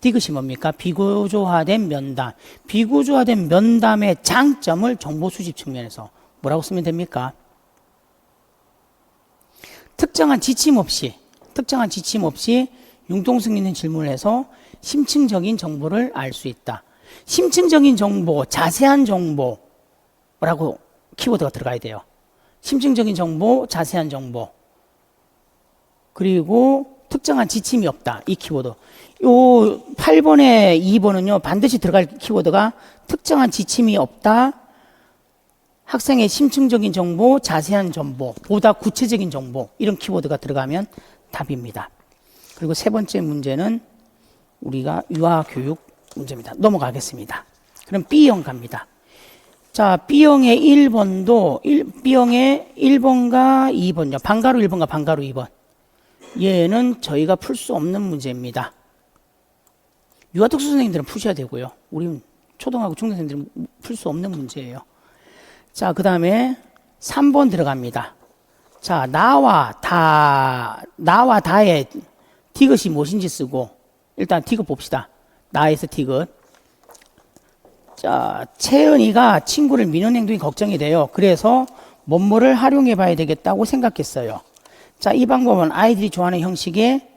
디귿이 뭡니까? 비구조화된 면담. 비구조화된 면담의 장점을 정보 수집 측면에서 뭐라고 쓰면 됩니까? 특정한 지침 없이 융통성 있는 질문을 해서 심층적인 정보를 알 수 있다. 심층적인 정보, 자세한 정보라고 키워드가 들어가야 돼요. 심층적인 정보, 자세한 정보. 그리고 특정한 지침이 없다. 이 키워드. 요 8번에 2번은요. 반드시 들어갈 키워드가 특정한 지침이 없다. 학생의 심층적인 정보, 자세한 정보, 보다 구체적인 정보. 이런 키워드가 들어가면 답입니다. 그리고 세 번째 문제는 우리가 유아교육 문제입니다. 넘어가겠습니다. 그럼 B형 갑니다. 자, B형의 1번의 1번과 2번요. 방가루 1번과 방가루 2번. 얘는 저희가 풀 수 없는 문제입니다. 유아특수 선생님들은 푸셔야 되고요. 우리는 초등하고 중등생들은 풀 수 없는 문제예요. 자, 그 다음에 3번 들어갑니다. 자, 나와 다의 디귿이 무엇인지 쓰고, 일단 디귿 봅시다. 나에서 디귿. 자, 채은이가 친구를 미는 행동이 걱정이 돼요. 그래서 뭐뭐를 활용해 봐야 되겠다고 생각했어요. 자, 이 방법은 아이들이 좋아하는 형식의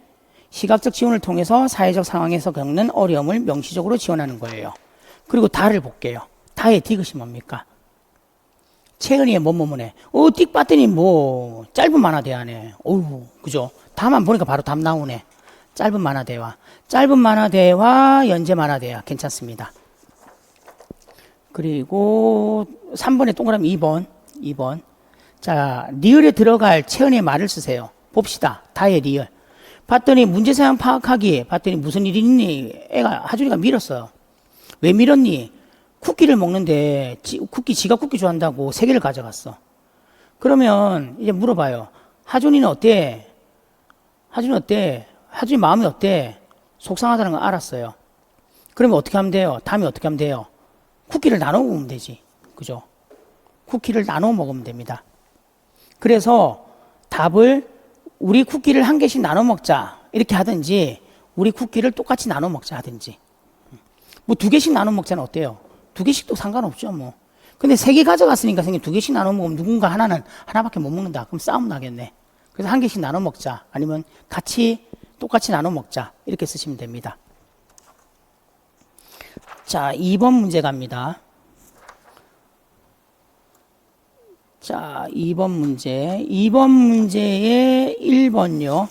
시각적 지원을 통해서 사회적 상황에서 겪는 어려움을 명시적으로 지원하는 거예요. 그리고 다를 볼게요. 다의 디귿이 뭡니까? 채은이의 뭐뭐뭐네. 띡 봤더니 뭐 짧은 만화 대화네. 어우, 그죠? 다만 보니까 바로 답 나오네. 짧은 만화 대화. 짧은 만화 대화, 연재 만화 대화. 괜찮습니다. 그리고 3번에 동그라미 2번. 자, 리을에 들어갈 채은의 말을 쓰세요. 봅시다. 다의 리을. 봤더니 문제 사양 파악하기. 봤더니 무슨 일이 있니? 하준이가 밀었어요. 왜 밀었니? 쿠키를 먹는데 지가 쿠키 좋아한다고 3개를 가져갔어. 그러면 이제 물어봐요. 하준이는 어때? 하준이 마음이 어때? 속상하다는 걸 알았어요. 그러면 어떻게 하면 돼요? 다음에 어떻게 하면 돼요? 쿠키를 나눠 먹으면 되지. 그죠? 쿠키를 나눠 먹으면 됩니다. 그래서 답을 우리 쿠키를 한 개씩 나눠 먹자 이렇게 하든지, 우리 쿠키를 똑같이 나눠 먹자 하든지. 뭐 2개씩 나눠 먹자는 어때요? 2개씩도 상관없죠 뭐. 근데 3개 가져갔으니까 선생님 2개씩 나눠 먹으면 누군가 하나밖에 못 먹는다. 그럼 싸움 나겠네. 그래서 1개씩 나눠 먹자, 아니면 똑같이 나눠 먹자, 이렇게 쓰시면 됩니다. 자, 2번 문제 갑니다. 자, 2번 문제의 1번요.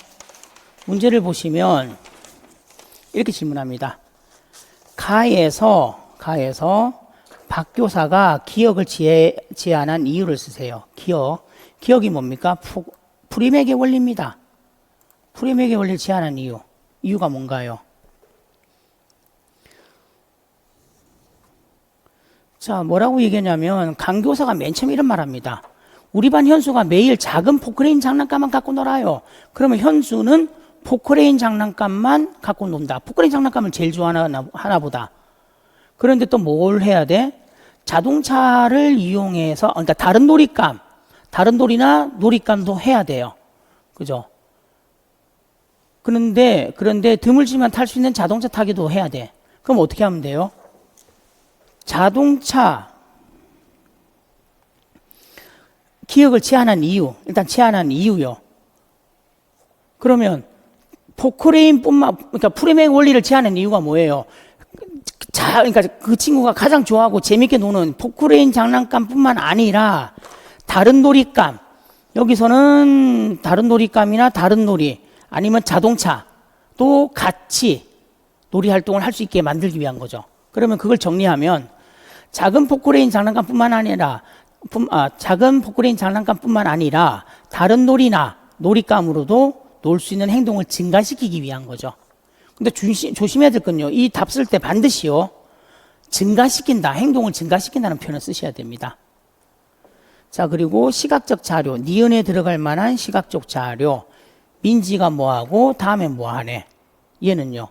문제를 보시면 이렇게 질문합니다. 가에서 박교사가 기억을 제안한 이유를 쓰세요. 기억이 뭡니까? 프리맥의 원리입니다. 프리맥의 원리를 제안한 이유가 뭔가요? 자, 뭐라고 얘기했냐면 강교사가 맨 처음 이런 말 합니다. 우리 반 현수가 매일 작은 포크레인 장난감만 갖고 놀아요. 그러면 현수는 포크레인 장난감만 갖고 논다. 포크레인 장난감을 제일 좋아하나 보다. 그런데 또 뭘 해야 돼? 자동차를 이용해서, 그러니까 다른 놀이나 놀이감도 해야 돼요. 그죠? 그런데 드물지만 탈 수 있는 자동차 타기도 해야 돼. 그럼 어떻게 하면 돼요? 자동차 기억을 제한한 이유요. 그러면 그러니까 프리맥 원리를 제한한 이유가 뭐예요? 그러니까 그 친구가 가장 좋아하고 재밌게 노는 포크레인 장난감뿐만 아니라 다른 놀이감, 여기서는 다른 놀이감이나 다른 놀이, 아니면 자동차도 같이 놀이 활동을 할 수 있게 만들기 위한 거죠. 그러면 그걸 정리하면 작은 포크레인 장난감뿐만 아니라 다른 놀이나 놀이감으로도 놀 수 있는 행동을 증가시키기 위한 거죠. 근데 조심해야 될 건요, 이 답 쓸 때 반드시요, 행동을 증가시킨다는 표현을 쓰셔야 됩니다. 자, 그리고 시각적 자료, 니은에 들어갈 만한 시각적 자료. 민지가 뭐하고 다음에 뭐하네. 얘는요,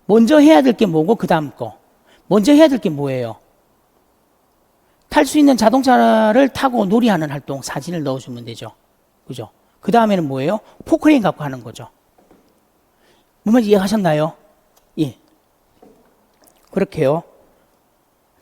먼저 해야 될 게 뭐고 그 다음 거. 먼저 해야 될 게 뭐예요? 탈 수 있는 자동차를 타고 놀이하는 활동, 사진을 넣어주면 되죠. 그죠? 그 다음에는 뭐예요? 포크레인 갖고 하는 거죠. 무슨 말인지 이해하셨나요? 예. 그렇게요.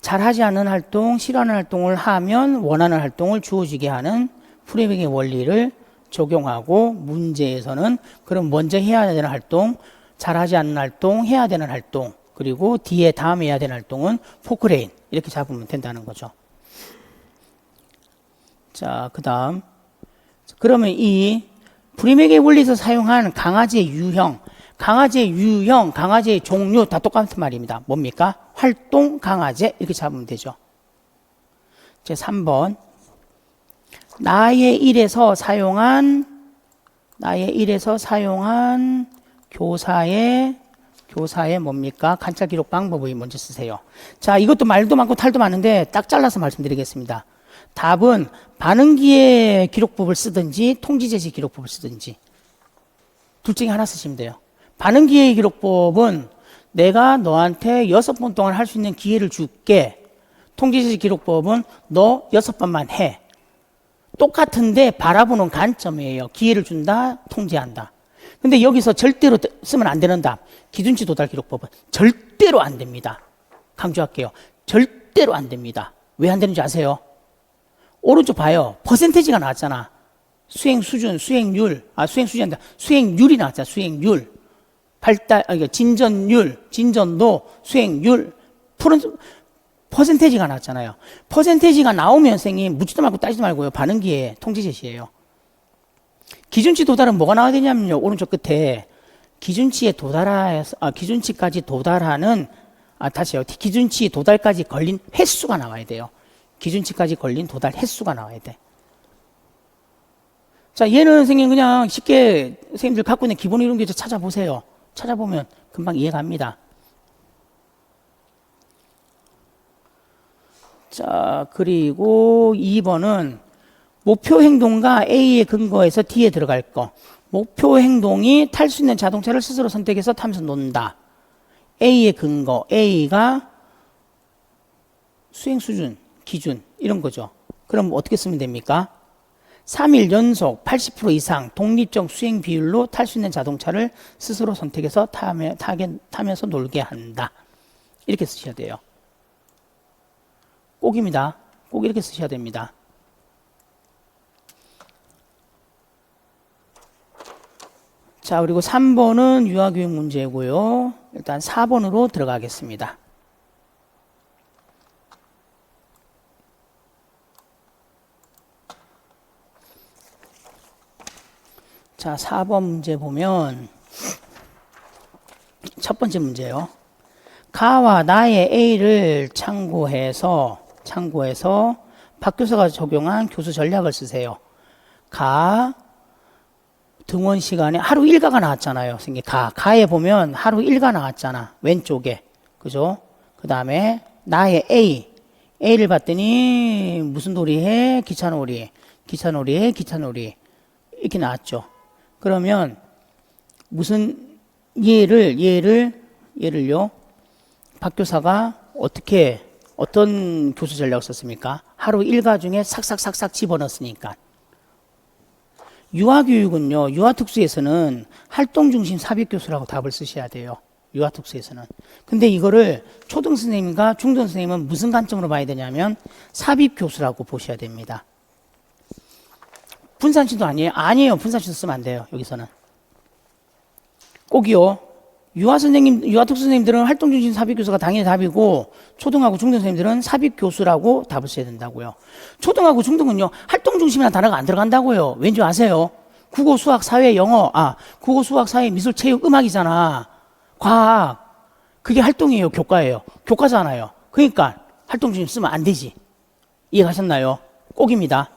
잘하지 않는 활동, 싫어하는 활동을 하면 원하는 활동을 주어지게 하는 프리맥의 원리를 적용하고, 문제에서는 그럼 먼저 해야 되는 활동, 잘하지 않는 활동, 해야 되는 활동, 그리고 다음에 해야 되는 활동은 포크레인, 이렇게 잡으면 된다는 거죠. 자, 그 다음. 그러면 이 프리맥의 원리에서 사용한 강아지의 유형, 강아지의 종류 다 똑같은 말입니다. 뭡니까? 활동 강아지, 이렇게 잡으면 되죠. 제 3번. 나의 일에서 사용한 교사의 뭡니까? 관찰 기록 방법을 먼저 쓰세요. 자, 이것도 말도 많고 탈도 많은데 딱 잘라서 말씀드리겠습니다. 답은 반응기의 기록법을 쓰든지 통지제시 기록법을 쓰든지 둘 중에 하나 쓰시면 돼요. 반응기의 기록법은 내가 너한테 6번 동안 할 수 있는 기회를 줄게. 통지시 기록법은 너 6번만 해. 똑같은데 바라보는 관점이에요. 기회를 준다, 통제한다. 근데 여기서 절대로 쓰면 안 되는 답. 기준치 도달 기록법은 절대로 안 됩니다. 강조할게요. 절대로 안 됩니다. 왜 안 되는지 아세요? 오른쪽 봐요. 퍼센테이지가 나왔잖아. 수행 수준, 수행률, 수행 수준이란다. 수행률이 나왔잖아. 수행률. 진전율, 진전도, 수행률, 퍼센테이지가 나왔잖아요. 퍼센테이지가 나오면 선생님 묻지도 말고 따지도 말고요. 반응기에 통지 제시예요. 기준치 도달은 뭐가 나와야 되냐면요. 오른쪽 끝에 기준치에 기준치까지 도달하는 다시요. 기준치 도달까지 걸린 횟수가 나와야 돼요. 기준치까지 걸린 도달 횟수가 나와야 돼. 자, 얘는 선생님 그냥 쉽게 선생님들 갖고 있는 기본 이론 교재 찾아보세요. 찾아보면 금방 이해갑니다. 자, 그리고 2번은 목표 행동과 A에 근거해서 D에 들어갈 거. 목표 행동이 탈 수 있는 자동차를 스스로 선택해서 타면서 논다. A의 근거, A가 수행 수준, 기준 이런 거죠. 그럼 어떻게 쓰면 됩니까? 3일 연속 80% 이상 독립적 수행 비율로 탈 수 있는 자동차를 스스로 선택해서 타면서 놀게 한다. 이렇게 쓰셔야 돼요. 꼭입니다. 꼭 이렇게 쓰셔야 됩니다. 자, 그리고 3번은 유아교육 문제고요. 일단 4번으로 들어가겠습니다. 자, 4번 문제 보면 첫 번째 문제요. 가와 나의 A를 참고해서 박 교수가 적용한 교수 전략을 쓰세요. 가 등원 시간에 하루 일과가 나왔잖아요. 가에 보면 하루 일과 나왔잖아. 왼쪽에. 그죠? 그 다음에 나의 A를 봤더니 무슨 놀이 해? 기차놀이. 이렇게 나왔죠. 그러면 무슨 얘를요. 박 교사가 어떤 교수 전략을 썼습니까? 하루 일과 중에 삭삭삭삭 집어넣었으니까. 유아교육은요, 유아특수에서는 활동중심 삽입교수라고 답을 쓰셔야 돼요. 유아특수에서는. 근데 이거를 초등선생님과 중등선생님은 무슨 관점으로 봐야 되냐면 삽입교수라고 보셔야 됩니다. 분산치도 아니에요. 분산치도 쓰면 안 돼요. 여기서는. 꼭이요. 유아특수선생님들은 활동중심 삽입교수가 당연히 답이고 초등하고 중등선생님들은 삽입교수라고 답을 써야 된다고요. 초등하고 중등은요. 활동중심이라는 단어가 안 들어간다고요. 왠지 아세요? 국어, 수학, 사회, 영어. 국어, 수학, 사회, 미술, 체육, 음악이잖아. 과학. 그게 활동이에요. 교과예요. 교과잖아요. 그러니까 활동중심 쓰면 안 되지. 이해가셨나요? 꼭입니다.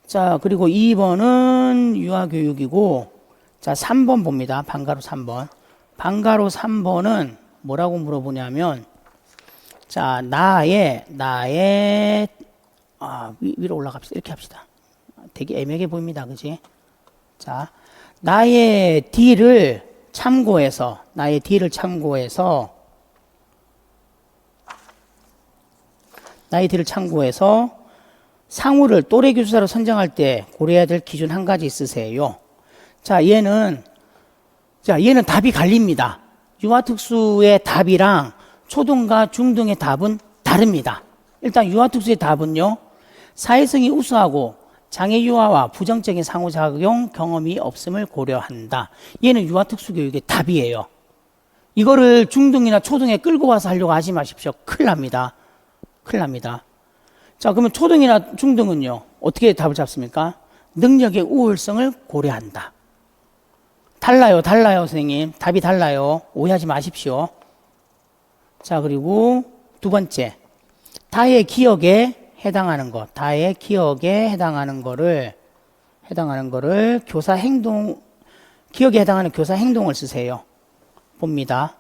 자, 그리고 2번은 유아교육이고 자, 3번 봅니다. 방가로 3번. 방가로 3번은 뭐라고 물어보냐면 자, 위로 올라갑시다. 이렇게 합시다. 되게 애매하게 보입니다. 그지? 자, 나의 D를 참고해서 상우를 또래 교수사로 선정할 때 고려해야 될 기준 한 가지 있으세요. 자, 얘는 답이 갈립니다. 유아특수의 답이랑 초등과 중등의 답은 다릅니다. 일단 유아특수의 답은요. 사회성이 우수하고 장애 유아와 부정적인 상호작용 경험이 없음을 고려한다. 얘는 유아특수교육의 답이에요. 이거를 중등이나 초등에 끌고 와서 하려고 하지 마십시오. 큰일 납니다. 자, 그러면 초등이나 중등은요. 어떻게 답을 잡습니까? 능력의 우월성을 고려한다. 달라요, 선생님. 답이 달라요. 오해하지 마십시오. 자, 그리고 두 번째. 다의 기억에 해당하는 거를 기억에 해당하는 교사 행동을 쓰세요. 봅니다.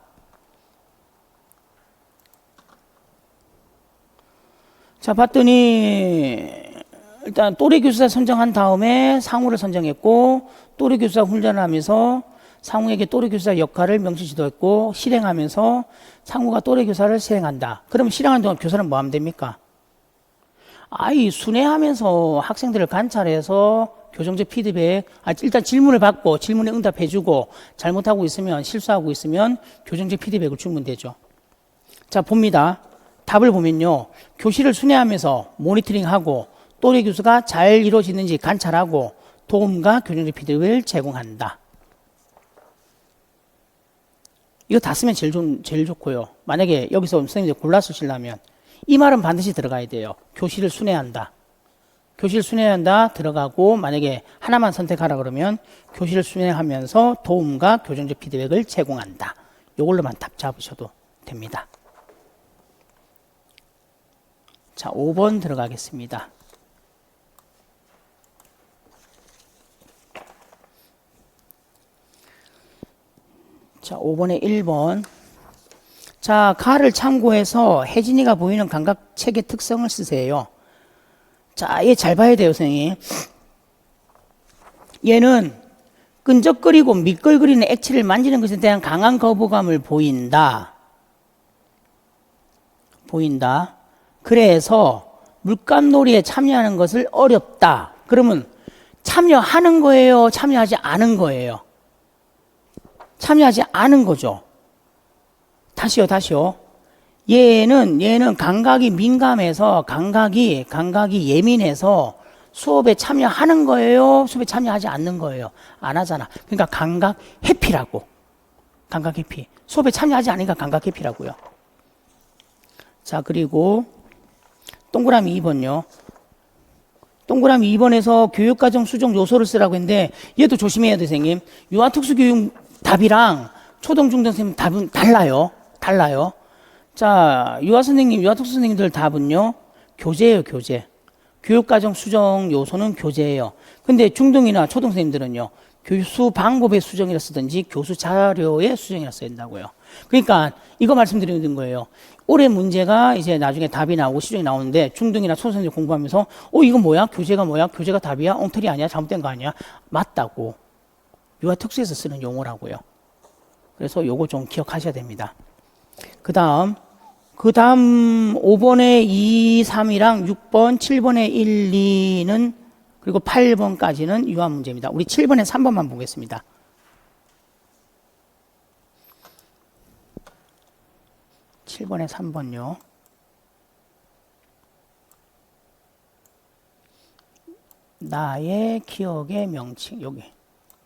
자, 봤더니 일단 또래 교수사 선정한 다음에 상우를 선정했고 또래 교수사 훈련을 하면서 상우에게 또래교사 역할을 명시 지도했고 실행하면서 상우가 또래교사를 실행한다. 그러면 실행하는 동안 교사는 뭐 하면 됩니까? 아이 순회하면서 학생들을 관찰해서 교정적 피드백, 일단 질문을 받고 질문에 응답해주고 잘못하고 있으면 실수하고 있으면 교정적 피드백을 주면 되죠. 자 봅니다. 답을 보면요. 교실을 순회하면서 모니터링하고 또래 교수가 잘 이루어지는지 관찰하고 도움과 교정적 피드백을 제공한다. 이거 다 쓰면 제일 좋고요. 만약에 여기서 선생님들 골라 쓰시려면 이 말은 반드시 들어가야 돼요. 교실을 순회한다. 교실 순회한다 들어가고 만약에 하나만 선택하라 그러면 교실을 순회하면서 도움과 교정적 피드백을 제공한다. 이걸로만 답 잡으셔도 됩니다. 자, 5번 들어가겠습니다. 자, 5번에 1번. 자, 가를 참고해서 혜진이가 보이는 감각체계 특성을 쓰세요. 자, 얘 잘 봐야 돼요, 선생님. 얘는 끈적거리고 미끌거리는 액체를 만지는 것에 대한 강한 거부감을 보인다. 그래서 물감놀이에 참여하는 것을 어렵다. 그러면 참여하는 거예요? 참여하지 않은 거예요? 참여하지 않은 거죠. 다시요. 얘는 감각이 민감해서 감각이 예민해서 수업에 참여하는 거예요? 수업에 참여하지 않는 거예요? 안 하잖아. 그러니까 감각 회피라고. 감각 회피. 수업에 참여하지 않으니까 감각 회피라고요. 자, 그리고 동그라미 2번요. 동그라미 2번에서 교육과정 수정 요소를 쓰라고 했는데 얘도 조심해야 돼요, 선생님. 유아특수교육 답이랑 초등, 중등 선생님 답은 달라요. 자, 유아선생님, 유아특수 선생님들 답은요, 교재예요, 교재. 교육과정 수정 요소는 교재예요. 근데 중등이나 초등 선생님들은요, 교수 방법의 수정이라 쓰든지 교수 자료의 수정이라 써야 된다고요. 그러니까 이거 말씀드리는 거예요. 올해 문제가 이제 나중에 답이 나오고 시중에 나오는데 중등이나 초등 선생님 공부하면서 이거 뭐야? 교재가 뭐야? 교재가 답이야? 엉터리 아니야? 잘못된 거 아니야? 맞다고. 유아특수에서 쓰는 용어라고요. 그래서 요거 좀 기억하셔야 됩니다. 그 다음 5번에 2, 3이랑 6번, 7번에 1, 2는 그리고 8번까지는 유아 문제입니다. 우리 7번에 3번만 보겠습니다. (7번에 3번요) 나의 기억의 명칭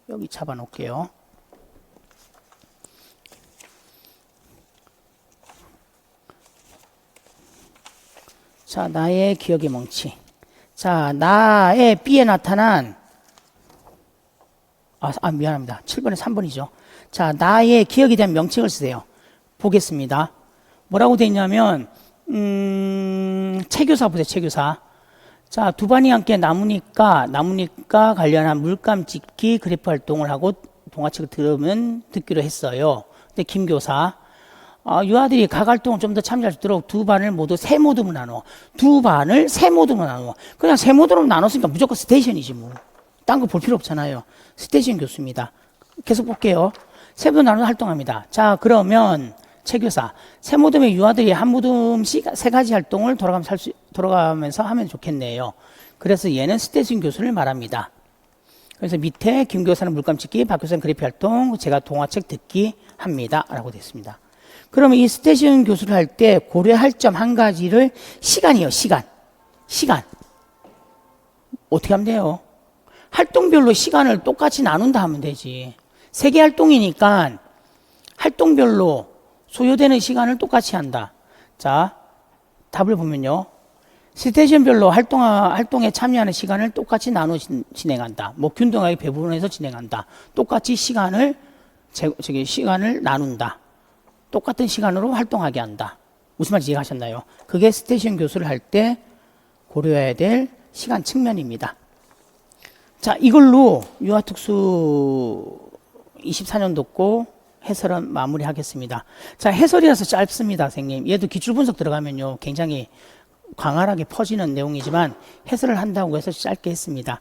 여기 잡아 놓을게요. 자, 나의 기억의 명칭. 자, 나의 B에 나타난 미안합니다. 7번에 3번이죠. 자, 나의 기억에 대한 명칭을 쓰세요. 보겠습니다. 뭐라고 되어 있냐면 체교사 보세요. 체교사. 자, 두 반이 함께 나무니까 관련한 물감 찍기 그래프 활동을 하고 동화책을 들으면 듣기로 했어요. 근데 김교사 유아들이 각 활동을 좀 더 참여할 수 있도록 두 반을 모두 세 모둠으로 나눠. 두 반을 세 모둠으로 나눠. 그냥 세 모둠으로 나눴으니까 무조건 스테이션이지 뭐. 딴 거 볼 필요 없잖아요. 스테이션 교수입니다. 계속 볼게요. 세 모둠 나눠 활동합니다. 자, 그러면 체교사 세 모둠의 유아들이 한 모둠씩 세 가지 활동을 돌아가면서 하면 좋겠네요. 그래서 얘는 스테이션 교수를 말합니다. 그래서 밑에 김 교사는 물감 찍기, 박 교사는 그래프 활동, 제가 동화책 듣기 합니다. 라고 되어 있습니다. 그러면 이 스테이션 교수를 할 때 고려할 점 한 가지를 시간이에요. 시간. 어떻게 하면 돼요? 활동별로 시간을 똑같이 나눈다 하면 되지. 세 개 활동이니까 활동별로 소요되는 시간을 똑같이 한다. 자, 답을 보면요. 스테이션별로 활동에 참여하는 시간을 똑같이 나눠 진행한다. 뭐 균등하게 배분해서 진행한다. 똑같이 시간을 나눈다. 똑같은 시간으로 활동하게 한다. 무슨 말인지 이해하셨나요? 그게 스테이션 교수를 할 때 고려해야 될 시간 측면입니다. 자, 이걸로 유아특수 24년도 거 해설은 마무리하겠습니다. 자, 해설이라서 짧습니다, 선생님. 얘도 기출분석 들어가면요, 굉장히 광활하게 퍼지는 내용이지만 해설을 한다고 해서 짧게 했습니다.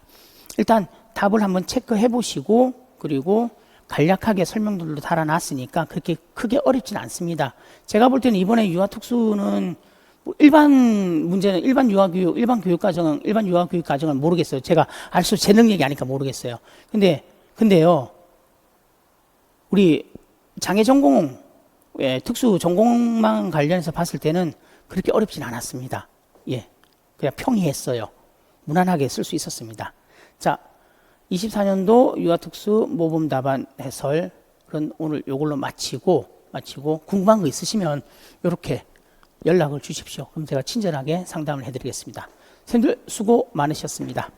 일단 답을 한번 체크해 보시고 그리고 간략하게 설명들도 달아놨으니까 그렇게 크게 어렵진 않습니다. 제가 볼 때는 이번에 유아특수는 뭐 일반 문제는 일반 유아교육, 일반 교육과정은 일반 유아교육과정은 모르겠어요. 제가 알수 제 능력이 아니까 모르겠어요. 근데요, 우리 장애 전공, 특수 전공만 관련해서 봤을 때는 그렇게 어렵진 않았습니다. 예, 그냥 평이했어요. 무난하게 쓸 수 있었습니다. 자, 24년도 유아특수 모범 답안 해설은 오늘 이걸로 마치고 궁금한 거 있으시면 이렇게 연락을 주십시오. 그럼 제가 친절하게 상담을 해드리겠습니다. 선생님들 수고 많으셨습니다.